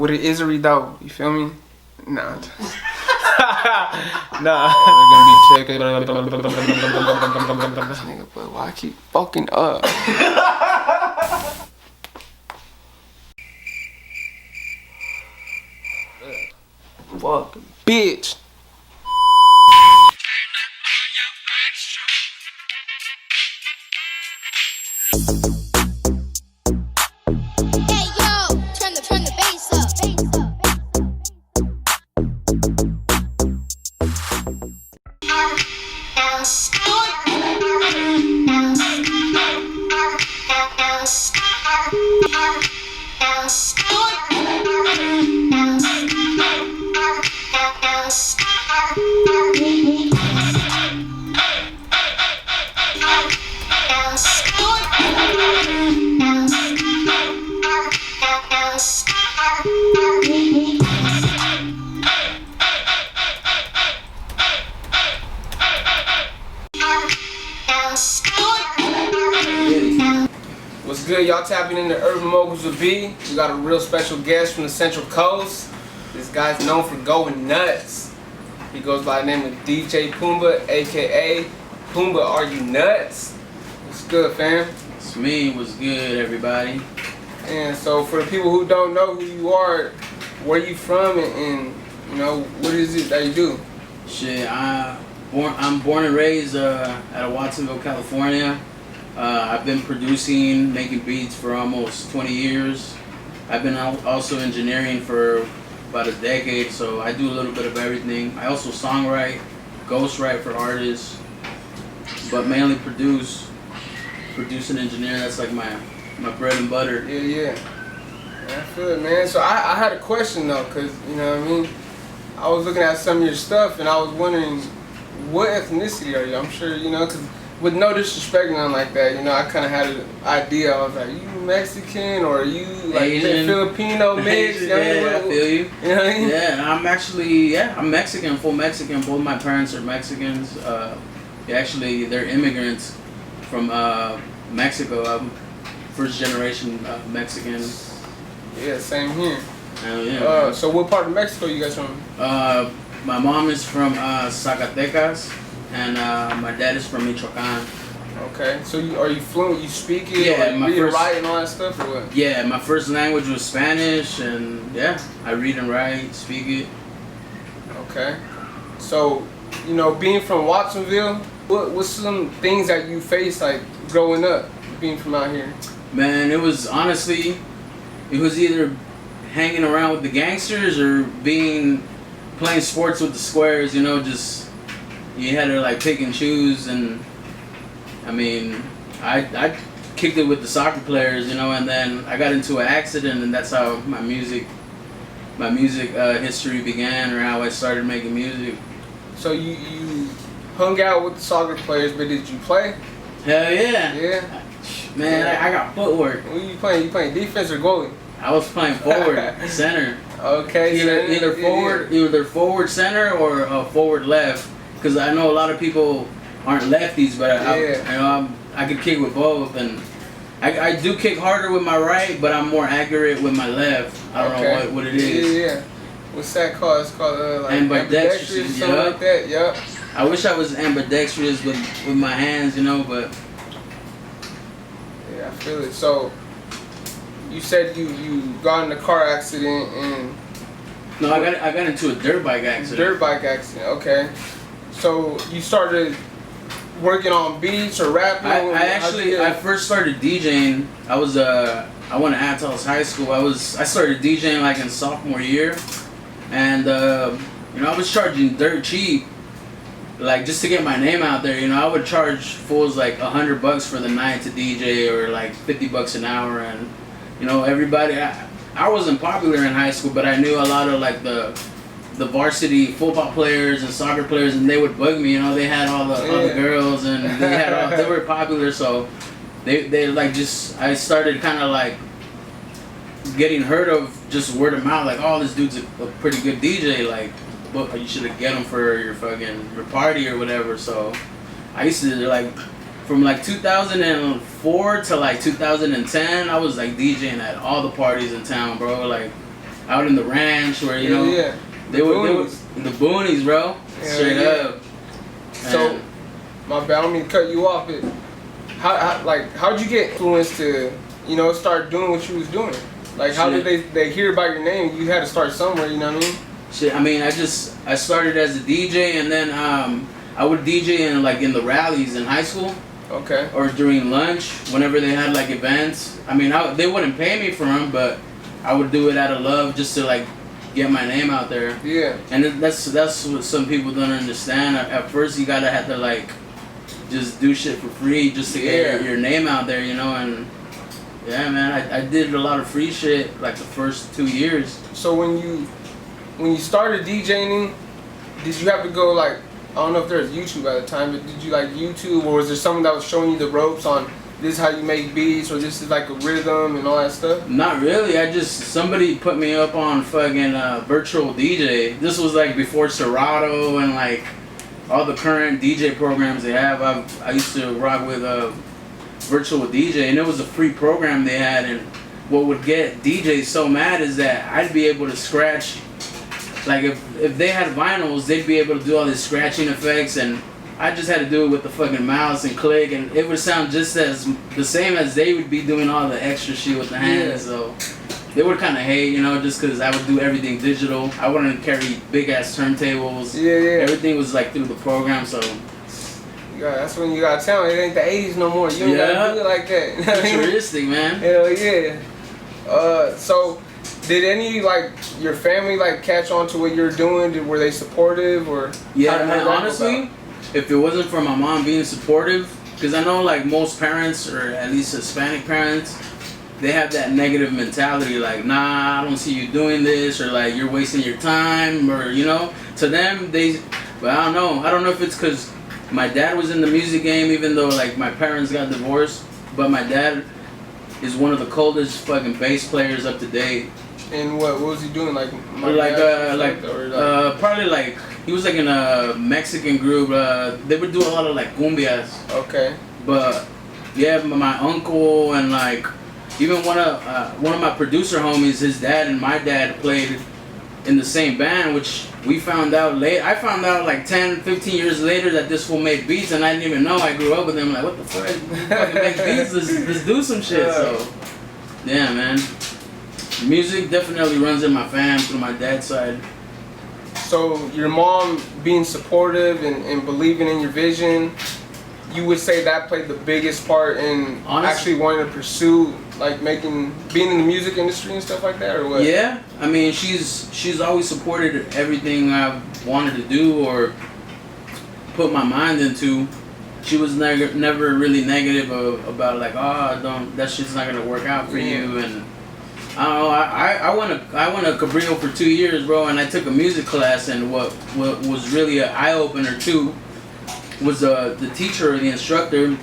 with an Isery though. You feel me? Nah. Nah. They're gonna be checking. Nigga, but why I keep fucking up? Fuck, bitch. What's good? Y'all tapping into Urban Moguls with B. We got a real special guest from the Central Coast. This guy's known for going nuts. He goes by the name of DJ Pumbaa, aka Pumba. Are you nuts? What's good, fam? It's me. What's good, everybody? And so, for the people who don't know who you are, where you from, and you know what is it that you do? Shit, I'm born and raised out of Watsonville, California. I've been producing, making beats for almost 20 years. I've been also engineering for about a decade, so I do a little bit of everything. I also songwrite, ghostwrite for artists, but mainly produce and engineer. That's like my bread and butter. Yeah. I feel it, man. So I had a question though, cause you know what I mean. I was looking at some of your stuff and I was wondering, what ethnicity are you? I'm sure you know, cause with no disrespect and nothing like that, you know, I kind of had an idea. I was like, you Mexican or are you like Asian, Filipino mix? Asian, yeah, I feel you. You know what I mean? Yeah, I'm Mexican, full Mexican. Both my parents are Mexicans. They're immigrants from Mexico. I'm first generation Mexican. Yeah, same here. Yeah. So what part of Mexico you guys from? My mom is from Zacatecas, and my dad is from Michoacan. Okay, so are you fluent? You speak it? Yeah, like read and write and all that stuff, or what? Yeah, my first language was Spanish, and yeah, I read and write, speak it. Okay, so you know, being from Watsonville, what's some things that you faced like growing up, being from out here? Man, it was either hanging around with the gangsters or playing sports with the squares. You know, just you had to like pick and choose, and I mean, I kicked it with the soccer players, you know, and then I got into an accident, and that's how my music history began, or how I started making music. So you hung out with the soccer players, but did you play? Hell yeah. Yeah. Man, I got footwork. What you playing? You playing defense or goalie? I was playing forward, center. Okay. Either forward center or forward left, because I know a lot of people aren't lefties, but I could kick with both, and I do kick harder with my right, but I'm more accurate with my left. I don't know what it is. Yeah. What's that called? It's called like ambidextrous, something like that. Yep. I wish I was ambidextrous with my hands, you know, but yeah, I feel it. So you said you got in a car accident and no, I got into a dirt bike accident. Dirt bike accident. Okay. So you started working on beats or rapping? I first started DJing. I went to Atos High School. I started DJing like in sophomore year, and you know, I was charging dirt cheap, like just to get my name out there. You know, I would charge fools like $100 for the night to DJ, or like $50 an hour, and you know, everybody. I wasn't popular in high school, but I knew a lot of like the varsity football players and soccer players, and they would bug me. You know, they had all the girls, and they were popular, so they like just I started kind of like getting heard of just word of mouth. Like, oh, this dude's a pretty good DJ. Like, but you should get him for your party or whatever. So I used to like from like 2004 to like 2010, I was like DJing at all the parties in town, bro. Like out in the ranch where you know they were in the boonies, bro. Straight up. So, my bad, I don't mean to cut you off. How'd you get influenced to, you know, start doing what you was doing? Like, how did they hear about your name? You had to start somewhere, you know what I mean? Shit, I mean, I started as a DJ, and then I would DJ in the rallies in high school. Okay. Or during lunch, whenever they had like events. I mean, they wouldn't pay me for them, but I would do it out of love just to like get my name out there. Yeah. And that's what some people don't understand. At first, you gotta have to like just do shit for free just to get your name out there, you know. And yeah, man, I did a lot of free shit like the first 2 years. So when you started DJing, did you have to go like, I don't know if there was YouTube at the time, but did you like YouTube, or was there someone that was showing you the ropes on this is how you make beats, or this is like a rhythm and all that stuff? Not really. Somebody put me up on fucking virtual DJ. This was like before Serato and like all the current DJ programs they have. I used to rock with virtual DJ, and it was a free program they had. And what would get DJs so mad is that I'd be able to scratch. Like if they had vinyls, they'd be able to do all these scratching effects, and I just had to do it with the fucking mouse and click, and it would sound just as the same as they would be doing all the extra shit with the hands. So they would kind of hate, you know, just because I would do everything digital. I wouldn't carry big ass turntables. Yeah. Everything was like through the program, so. Yeah, that's when you gotta tell me it ain't the 80s no more. You don't gotta do it like that. Futuristic, man. Hell yeah. So. Did any like your family like catch on to what you're doing? Were they supportive or? Yeah, man. Honestly, if it wasn't for my mom being supportive, because I know like most parents, or at least Hispanic parents, they have that negative mentality. Like, nah, I don't see you doing this, or like you're wasting your time, or you know. To them, but I don't know. I don't know if it's because my dad was in the music game, even though like my parents got divorced. But my dad is one of the coldest fucking bass players up to date. And what was he doing? Probably like he was like in a Mexican group. They would do a lot of like cumbias. Okay. But yeah, my uncle and like even one of my producer homies, his dad and my dad played in the same band, which we found out late. I found out like 10, 15 years later that this fool made beats, and I didn't even know. I grew up with him. Like, what the fuck? Fucking make beats. Let's do some shit. So yeah, man. Music definitely runs in my fam through my dad's side. So your mom being supportive and believing in your vision, you would say that played the biggest part in actually wanting to pursue like being in the music industry and stuff like that, or what? Yeah, I mean she's always supported everything I've wanted to do or put my mind into. She was never really negative about like, that shit's not gonna work out for you. And I don't know. I went to Cabrillo for 2 years, bro, and I took a music class, and what was really an eye opener too was the teacher or the instructor.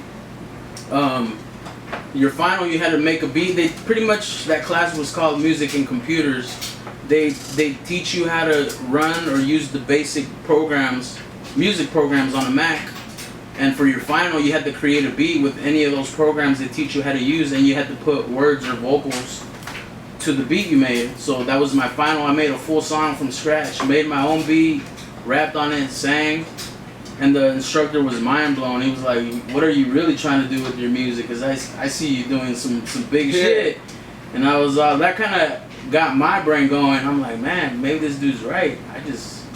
Your final, you had to make a beat. They pretty much, that class was called Music and Computers. They teach you how to run or use the basic music programs on a Mac. And for your final, you had to create a beat with any of those programs they teach you how to use, and you had to put words or vocals to the beat you made. So that was my final. I made a full song from scratch, made my own beat, rapped on it, sang, and the instructor was mind blown. He was like, "What are you really trying to do with your music? Because I see you doing some big shit." And I was that kind of got my brain going. I'm like, man, maybe this dude's right.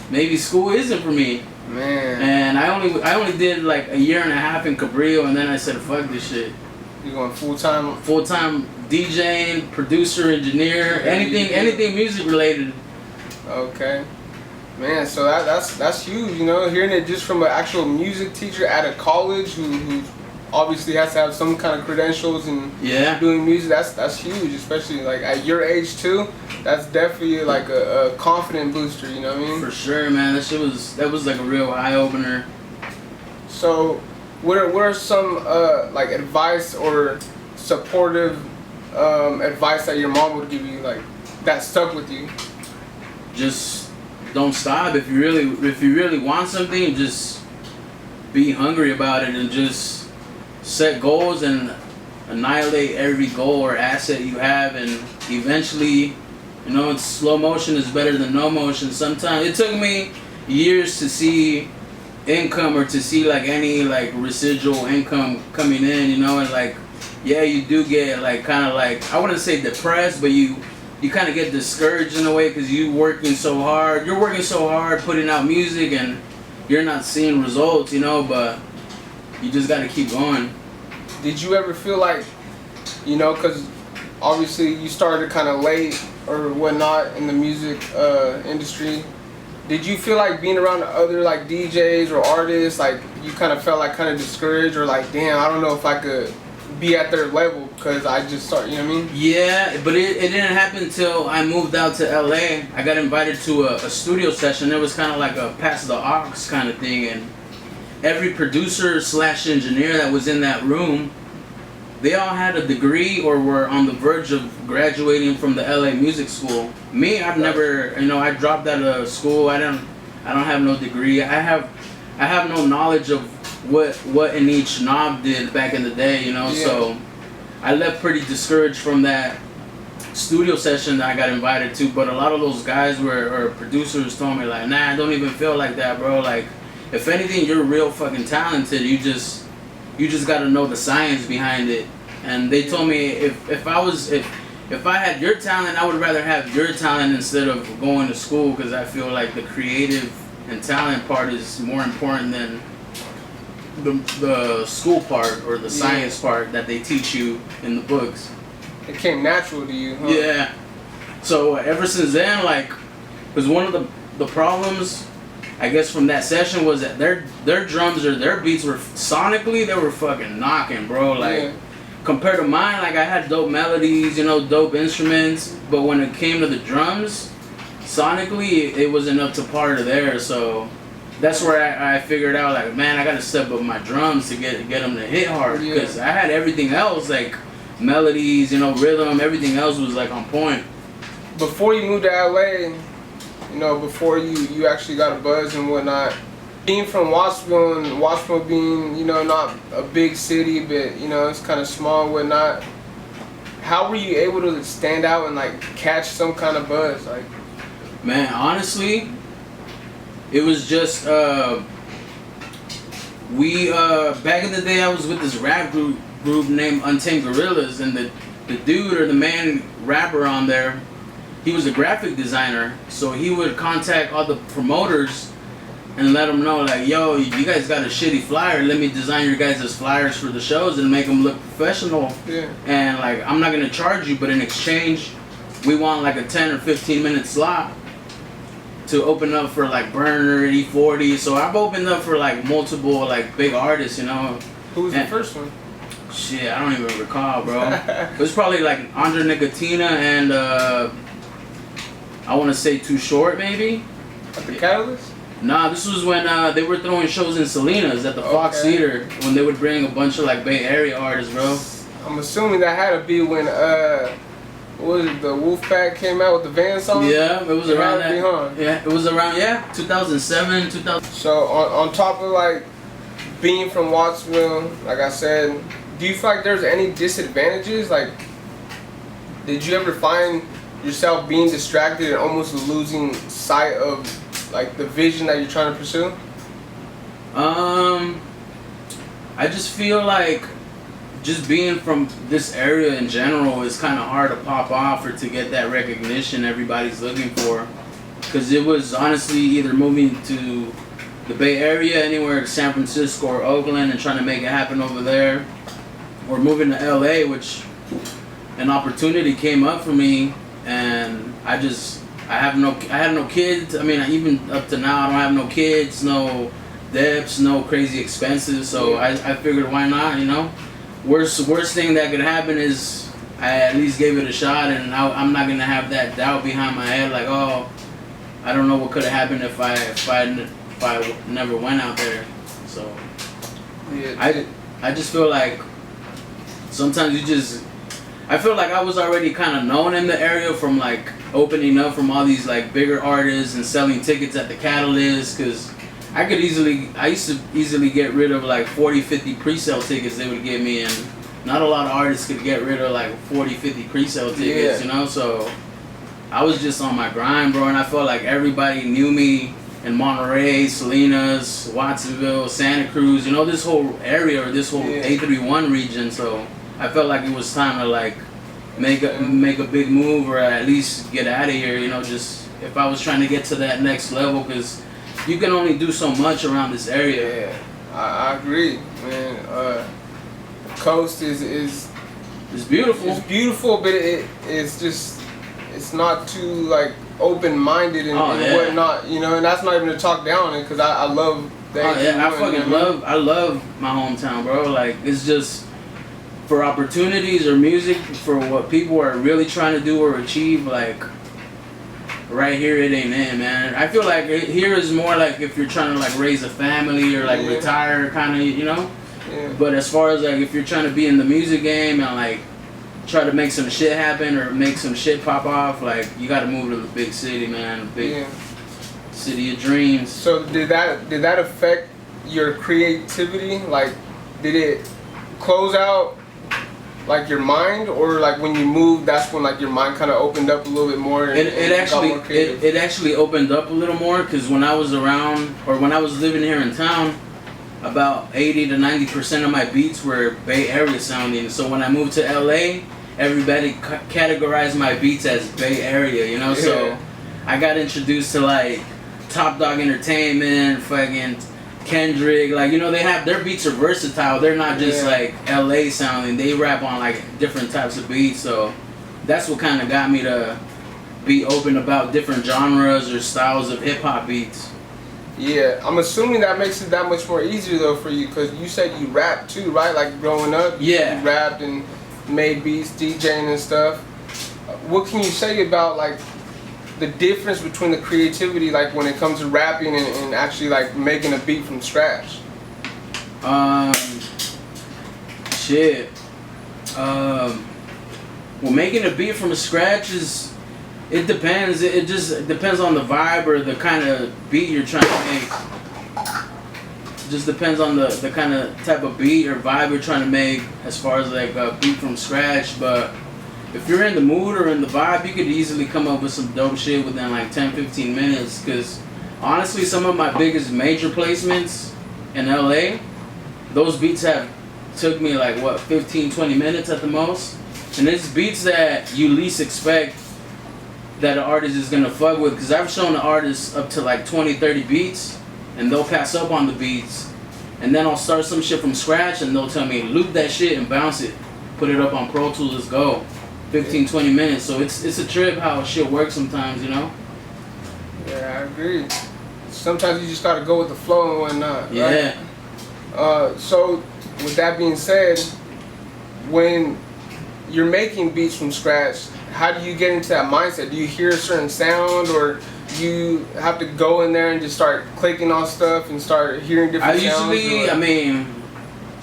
Maybe school isn't for me. Man. And I only did like a year and a half in Cabrillo, and then I said, fuck this shit. You going full time? Full time DJing, producer, engineer, anything music related. Okay. Man, so that's huge, you know, hearing it just from an actual music teacher at a college who obviously has to have some kind of credentials and doing music. That's huge, especially like at your age too. That's definitely like a confident booster, you know what I mean? For sure, man. That was like a real eye opener. So, what are some like advice or supportive advice that your mom would give you, like that stuck with you? Just don't stop. If you really want something, just be hungry about it and just set goals and annihilate every goal or asset you have, and eventually You know, it's slow motion is better than no motion. Sometimes it took me years to see income or to see like any like residual income coming in, you know, and like yeah, you do get like kind of like, I wouldn't say depressed, but you kind of get discouraged in a way because you're working so hard putting out music and you're not seeing results, you know, but you just got to keep going. Did you ever feel like, you know, because obviously you started kind of late or whatnot in the music industry, did you feel like being around other like DJs or artists, like you kind of felt like kind of discouraged or like, damn, I don't know if I could be at their level because I just started, you know what I mean? Yeah, but it didn't happen until I moved out to LA. I got invited to a studio session. It was kind of like a pass the aux kind of thing, and every producer / engineer that was in that room, they all had a degree or were on the verge of graduating from the LA music school. Me, I've never, you know, I dropped out of school. I don't have no degree. I have no knowledge of what in each knob did back in the day, you know. Yeah. So I left pretty discouraged from that studio session that I got invited to. But a lot of those guys or producers told me like, nah, I don't even feel like that, bro. Like, if anything, you're real fucking talented. You just gotta know the science behind it. And they told me if I had your talent, I would rather have your talent instead of going to school, because I feel like the creative and talent part is more important than the school part or the science part that they teach you in the books. It came natural to you, huh? Yeah. So ever since then, like, because one of the problems, I guess, from that session was that their drums or their beats were sonically, they were fucking knocking, bro. Like, compared to mine, like, I had dope melodies, you know, dope instruments, but when it came to the drums, sonically, it wasn't up to par to theirs. So that's where I figured out, like, man, I gotta step up my drums to get them to hit hard, because I had everything else, like melodies, you know, rhythm, everything else was like on point. Before you moved to LA, you know, before you actually got a buzz and whatnot, being from Watsonville, and Watsonville being, you know, not a big city, but, you know, it's kind of small and whatnot, how were you able to stand out and like catch some kind of buzz? Like, man, honestly, it was just we back in the day, I was with this rap group named Untamed Gorillas, and the dude or the main rapper on there, he was a graphic designer, so he would contact all the promoters and let them know, like, yo, you guys got a shitty flyer, let me design your guys' flyers for the shows and make them look professional. Yeah. And like, I'm not gonna charge you, but in exchange, we want like a 10 or 15 minute slot to open up for like Burner, E40. So I've opened up for like multiple like big artists, you know. Who was the first one? Shit, I don't even recall, bro. It was probably like Andre Nicotina and I want to say Too Short, maybe. At the Catalyst? Nah, this was when they were throwing shows in Salinas at the Fox Theater, when they would bring a bunch of like Bay Area artists, bro. I'm assuming that had to be when what was it, the Wolfpack came out with the Van song? Yeah, it was around that. Huh? Yeah, it was around 2007, 2000. So on top of like being from Wattsville, like I said, do you feel like there's any disadvantages? Like, did you ever find yourself being distracted and almost losing sight of like the vision that you're trying to pursue? I just feel like just being from this area in general is kind of hard to pop off or to get that recognition everybody's looking for. Because it was honestly either moving to the Bay Area, anywhere to San Francisco or Oakland, and trying to make it happen over there, or moving to LA, which an opportunity came up for me, and I had no kids. I mean, even up to now, I don't have no kids, no debts, no crazy expenses. So I figured, why not? You know, worst thing that could happen is I at least gave it a shot, and I'm not gonna have that doubt behind my head, like, oh, I don't know what could have happened if I never went out there. So I just feel like sometimes I feel like I was already kind of known in the area from like opening up from all these like bigger artists and selling tickets at the Catalyst, because I used to easily get rid of like 40, 50 pre-sale tickets they would give me, and not a lot of artists could get rid of like 40, 50 pre-sale tickets, you know. So I was just on my grind, bro, and I felt like everybody knew me in Monterey, Salinas, Watsonville, Santa Cruz, you know, this whole area or this whole 831 region. So I felt like it was time to like make a big move or at least get out of here, you know, just if I was trying to get to that next level, because you can only do so much around this area. Yeah, I agree, man. The coast is it's beautiful. It's beautiful, but it's just, it's not too like open-minded and whatnot, you know. And that's not even to talk down on it, because I love that. Oh yeah, I love my hometown, bro. Like, it's just for opportunities or music, for what people are really trying to do or achieve. Like, right here, it ain't it, man. I feel like here is more like if you're trying to like raise a family or like retire, kind of, you know. Yeah. But as far as like if you're trying to be in the music game and like try to make some shit happen or make some shit pop off, like you got to move to the big city, man. Big city of dreams. So did that affect your creativity? Like, did it close out like your mind, or like when you moved, that's when like your mind kind of opened up a little bit more? And it actually opened up a little more, because when I was around, or when I was living here in town, about 80 to 90% of my beats were Bay Area sounding. So when I moved to LA, everybody categorized my beats as Bay Area, you know. Yeah. So I got introduced to like Top Dog Entertainment, fucking Kendrick, like, you know, they have, their beats are versatile. They're not just like LA sounding. They rap on like different types of beats. So that's what kind of got me to be open about different genres or styles of hip hop beats. Yeah, I'm assuming that makes it that much more easier though for you, because you said you rapped too, right? Like growing up, you rapped and made beats, DJing and stuff. What can you say about like the difference between the creativity, like when it comes to rapping and actually like making a beat from scratch? Shit. Well, making a beat from scratch is, it depends. It just depends on the vibe or the kind of beat you're trying to make. It just depends on the kind of type of beat or vibe you're trying to make as far as like a beat from scratch. But if you're in the mood or in the vibe, you could easily come up with some dope shit within like 10-15 minutes. Because honestly, some of my biggest major placements in LA, those beats have took me like what, 15-20 minutes at the most. And it's beats that you least expect that an artist is gonna fuck with, because I've shown the artists up to like 20-30 beats and they'll pass up on the beats, and then I'll start some shit from scratch and they'll tell me loop that shit and bounce it, put it up on Pro Tools, let's go. 15-20 minutes. So it's a trip how shit works sometimes, you know. Yeah, I agree. Sometimes you just gotta go with the flow and whatnot, right? So with that being said, when you're making beats from scratch, how do you get into that mindset? Do you hear a certain sound, or you have to go in there and just start clicking on stuff and start hearing different sounds?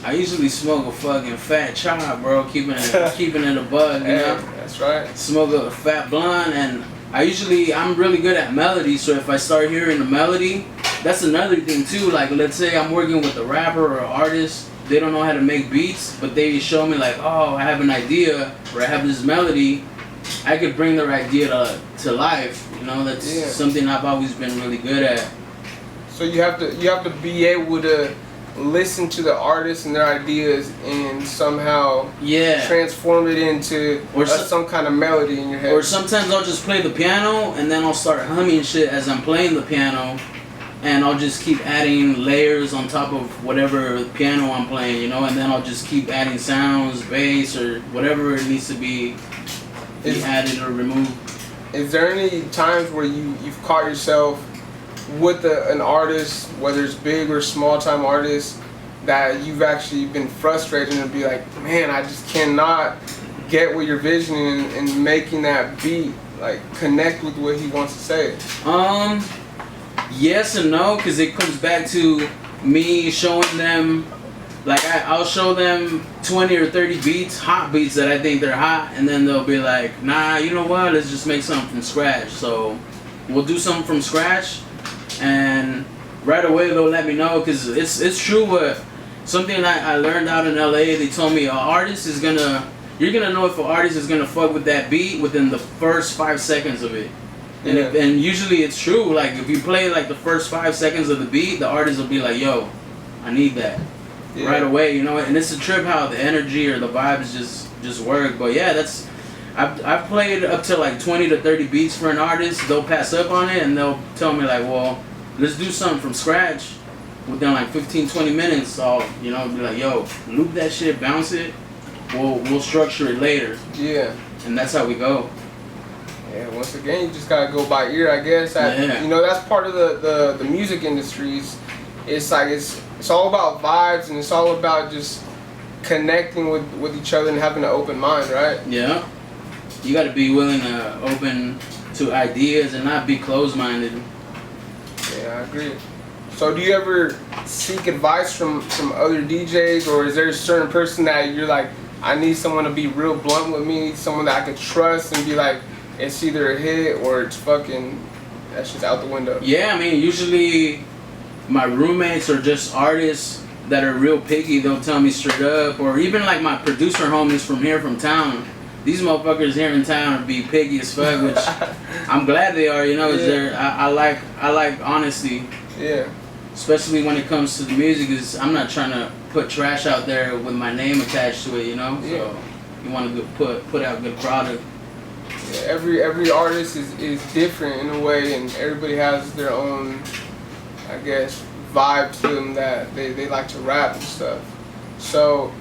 I usually smoke a fucking fat chop, bro, keeping it a bug, you know? That's right. Smoke a fat blunt, and I'm really good at melody, so if I start hearing the melody, that's another thing too. Like, let's say I'm working with a rapper or an artist, they don't know how to make beats, but they show me like, oh, I have an idea, or I have this melody, I could bring their idea to life, you know. That's something I've always been really good at. So you have to be able to listen to the artists and their ideas and somehow transform it into some kind of melody in your head. Or sometimes I'll just play the piano and then I'll start humming shit as I'm playing the piano, and I'll just keep adding layers on top of whatever piano I'm playing, you know, and then I'll just keep adding sounds, bass, or whatever it needs to be added or removed. Is there any times where you've caught yourself with an artist, whether it's big or small time artist, that you've actually been frustrated and be like, man, I just cannot get with your vision and making that beat like connect with what he wants to say? Yes and no, because it comes back to me showing them, like I'll show them 20 or 30 beats, hot beats that I think they're hot, and then they'll be like, nah, you know what, let's just make something from scratch. So we'll do something from scratch, and right away they'll let me know, because it's true. What something I learned out in LA, they told me an artist is gonna, you're gonna know if an artist is gonna fuck with that beat within the first 5 seconds of it. And and usually it's true. Like if you play like the first 5 seconds of the beat, the artist will be like, "Yo, I need that." Right away, you know, and it's a trip how the energy or the vibes just work. But yeah, that's I've played up to like 20 to 30 beats for an artist. They'll pass up on it and they'll tell me like, well, let's do something from scratch within like 15-20 minutes. So be like, yo, loop that shit, bounce it. We'll structure it later. Yeah, and that's how we go. Yeah, once again, you just gotta go by ear, I guess. That's part of the music industries. It's like it's all about vibes, and it's all about just connecting with each other and having an open mind, right? Yeah. You got to be willing to open to ideas and not be closed-minded. Yeah, I agree. So do you ever seek advice from other DJs, or is there a certain person that you're like, I need someone to be real blunt with me, someone that I could trust and be like, it's either a hit or it's fucking, that's just out the window? Yeah, I mean, usually my roommates are just artists that are real picky. They'll tell me straight up, or even like my producer homies from town. These motherfuckers here in town be picky as fuck, which I'm glad they are. I like honesty. Yeah. Especially when it comes to the music, is I'm not trying to put trash out there with my name attached to it. Yeah. So you want to put out good product. Yeah, every artist is different in a way, and everybody has their own, I guess, vibe to them that they like to rap and stuff. So,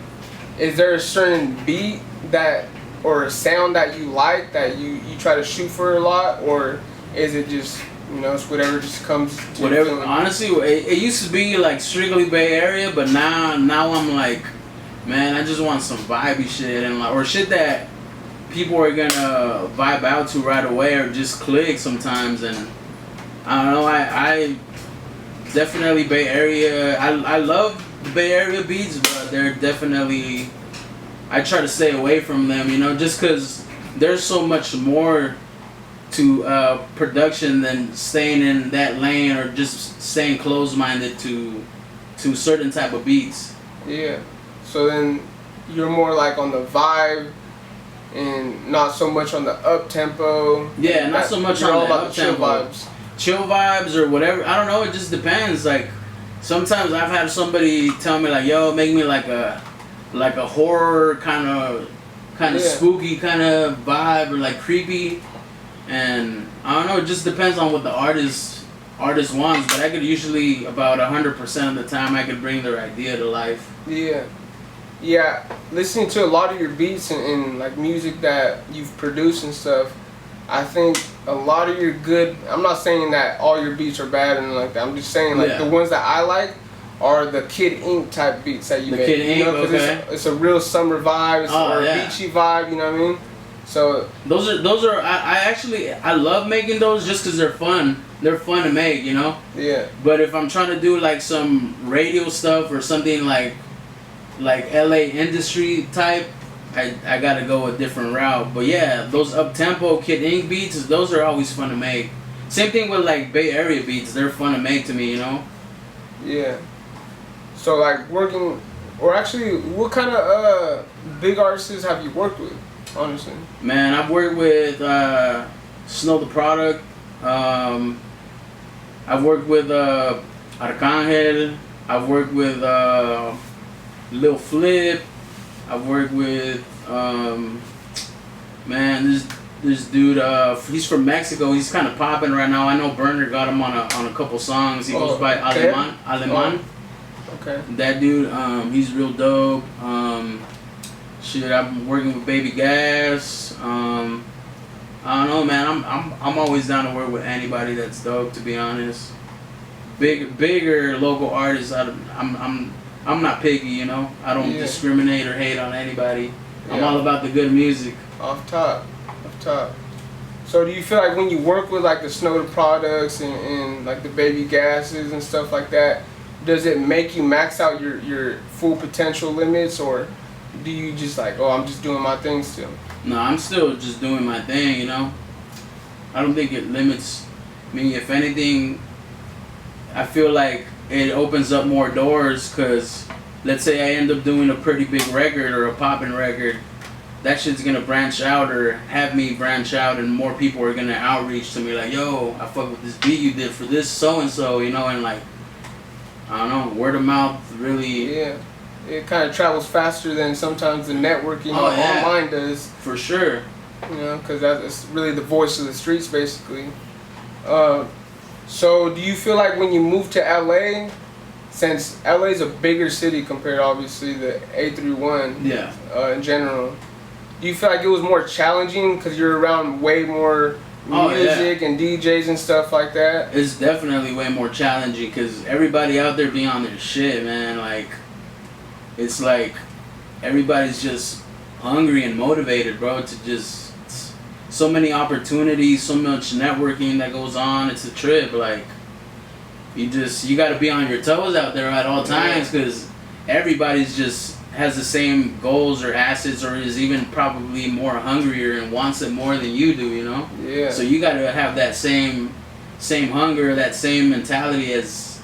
is there a certain beat that or a sound that you like that you try to shoot for a lot, or is it just it's whatever just comes to whatever? Honestly, it used to be like strictly Bay Area, but now I'm like, man, I just want some vibey shit and or shit that people are gonna vibe out to right away or just click sometimes. And I don't know, I definitely Bay Area. I love the Bay Area beats, but they're definitely, I try to stay away from them, just because there's so much more to production than staying in that lane or just staying closed-minded to certain type of beats. Yeah. So then you're more like on the vibe and not so much on the up tempo. Yeah, not so much on the up tempo. Chill vibes or whatever. I don't know. It just depends. Like sometimes I've had somebody tell me like, "Yo, make me like a horror kind of spooky kind of vibe or like creepy." And I don't know. It just depends on what the artist wants. But I could usually about 100% of the time I could bring their idea to life. Yeah. Yeah, listening to a lot of your beats and like music that you've produced and stuff, I think a lot of your good, I'm not saying that all your beats are bad and like that, I'm just saying like the ones that I like are the Kid Ink type beats that you make. Kid Ink, okay. It's a real summer vibe, or a beachy vibe, you know what I mean? So those are I love making those just because they're fun. They're fun to make, Yeah. But if I'm trying to do like some radio stuff or something like LA industry type, I gotta go a different route. But yeah, those up-tempo Kid Ink beats, those are always fun to make. Same thing with like Bay Area beats, they're fun to make to me, Yeah. So like working, or actually, what kind of big artists have you worked with, honestly? Man, I've worked with Snow the Product. I've worked with Arcangel. I've worked with Lil Flip. I've worked with this dude. He's from Mexico. He's kind of popping right now. I know Burner got him on a couple songs. He goes by Aleman. Oh, okay. That dude, he's real dope. I'm working with Baby Gas. I don't know, man. I'm always down to work with anybody that's dope. To be honest, bigger local artists. I'm not picky, I don't discriminate or hate on anybody. Yeah. I'm all about the good music. Off top. So do you feel like when you work with like the Snow Products and like the Baby Gases and stuff like that, does it make you max out your full potential limits, or do you just like, I'm just doing my thing still? No, I'm still just doing my thing, I don't think it limits me. If anything, I feel like it opens up more doors, because let's say I end up doing a pretty big record or a popping record, that shit's gonna branch out or have me branch out, and more people are gonna outreach to me like, yo, I fuck with this beat you did for this so and so, you know, and like, I don't know, word of mouth really. Yeah, it kind of travels faster than sometimes the networking online does. For sure. You know, because that's really the voice of the streets, basically. So, do you feel like when you moved to LA, since LA is a bigger city compared to obviously the 831 in general, do you feel like it was more challenging because you're around way more music and DJs and stuff like that? It's definitely way more challenging because everybody out there be on their shit, man. Like, it's like everybody's just hungry and motivated, bro, to just... So many opportunities, so much networking that goes on. It's a trip. Like, you got to be on your toes out there at all times because everybody's just has the same goals or assets or is even probably more hungrier and wants it more than you do, you know? Yeah. So you got to have that same hunger, that same mentality as,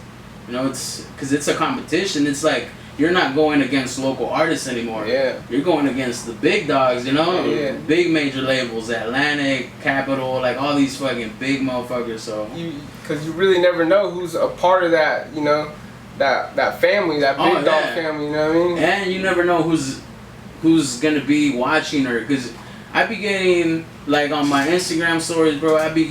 you know, it's because it's a competition. It's like, you're not going against local artists anymore. Yeah. You're going against the big dogs, you know? Yeah. Big major labels, Atlantic, Capitol, like all these fucking big motherfuckers, so. Because you really never know who's a part of that, you know, that family, that big dog family, you know what I mean? And you never know who's gonna be watching her, because I be getting, like on my Instagram stories, bro, I be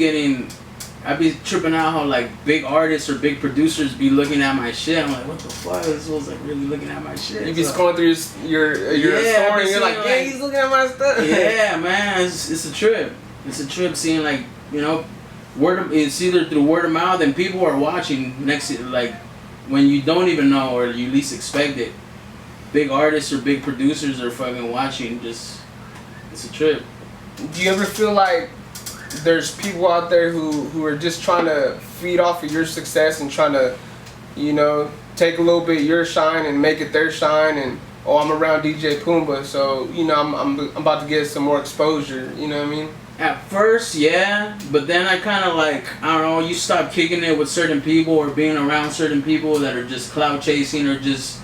tripping out how like big artists or big producers be looking at my shit. I'm like, what the fuck? This was like really looking at my shit. You be scrolling through your story and you're like, yeah, he's looking at my stuff. Yeah, man, it's a trip. It's a trip seeing like, you know, it's either through word of mouth and people are watching next to, like, when you don't even know or you least expect it. Big artists or big producers are fucking watching. Just, it's a trip. Do you ever feel like there's people out there who are just trying to feed off of your success and trying to, you know, take a little bit of your shine and make it their shine, and I'm around DJ Pumbaa, so, you know, I'm about to get some more exposure, you know what I mean? At first, yeah, but then I kind of like, I don't know, you stop kicking it with certain people or being around certain people that are just clout chasing or just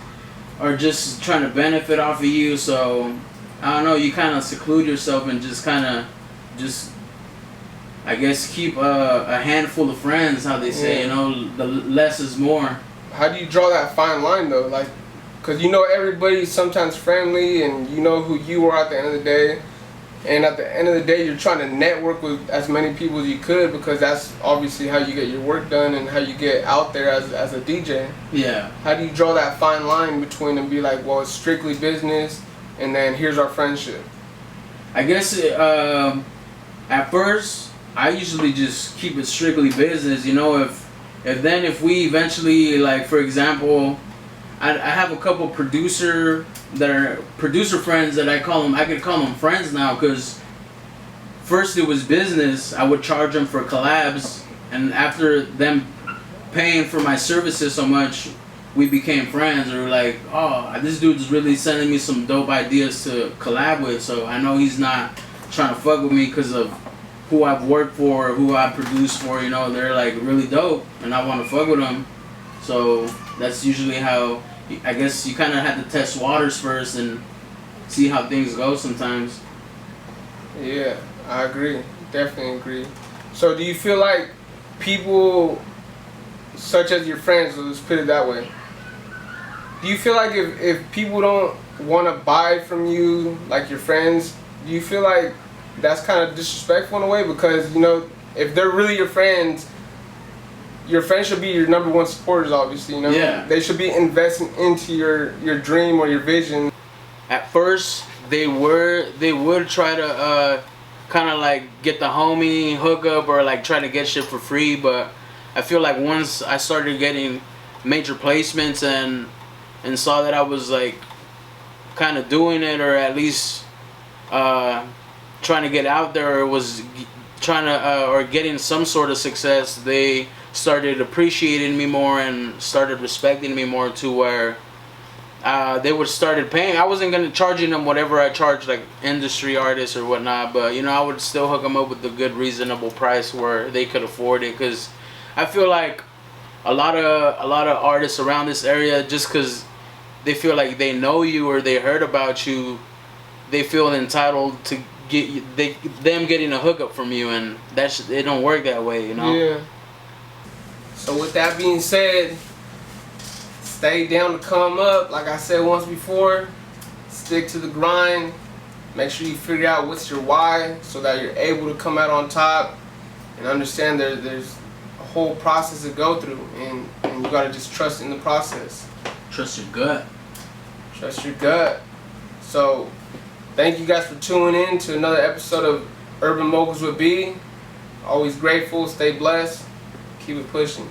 trying to benefit off of you, so, I don't know, you kind of seclude yourself and just kind of I guess keep a handful of friends, how they say, you know, the less is more. How do you draw that fine line though? Like, because you know everybody's sometimes friendly and you know who you are at the end of the day. And at the end of the day, you're trying to network with as many people as you could because that's obviously how you get your work done and how you get out there as a DJ. Yeah. How do you draw that fine line between and be like, well, it's strictly business and then here's our friendship? I guess at first, I usually just keep it strictly business, you know. If we eventually, like, for example, I have a couple producer friends that I could call them friends now, because first it was business. I would charge them for collabs, and after them paying for my services so much, we became friends. We were like, oh, this dude's really sending me some dope ideas to collab with, so I know he's not trying to fuck with me because of who I've worked for, or who I produced for, you know. They're like really dope and I want to fuck with them. So that's usually how, I guess you kind of have to test waters first and see how things go sometimes. Yeah, I agree. Definitely agree. So do you feel like people such as your friends, let's put it that way, do you feel like if people don't want to buy from you, like your friends, do you feel like that's kind of disrespectful in a way? Because, you know, if they're really your friends should be your number one supporters, obviously, you know? Yeah. They should be investing into your dream or your vision. At first, they would try to kind of like get the homie hookup or like try to get shit for free, but I feel like once I started getting major placements and saw that I was like kind of doing it, or at least trying to get out there, or was trying to or getting some sort of success, they started appreciating me more and started respecting me more, to where they would started paying. I wasn't gonna charging them whatever I charge like industry artists or whatnot, but you know, I would still hook them up with a good reasonable price where they could afford it, because I feel like a lot of artists around this area, just because they feel like they know you or they heard about you, they feel entitled to them getting a hookup from you, and it don't work that way, you know. Yeah. So with that being said, stay down to come up. Like I said once before, stick to the grind. Make sure you figure out what's your why, so that you're able to come out on top, and understand there's a whole process to go through, and you gotta just trust in the process. Trust your gut. Trust your gut. So, thank you guys for tuning in to another episode of Urban Moguls with B. Always grateful. Stay blessed. Keep it pushing.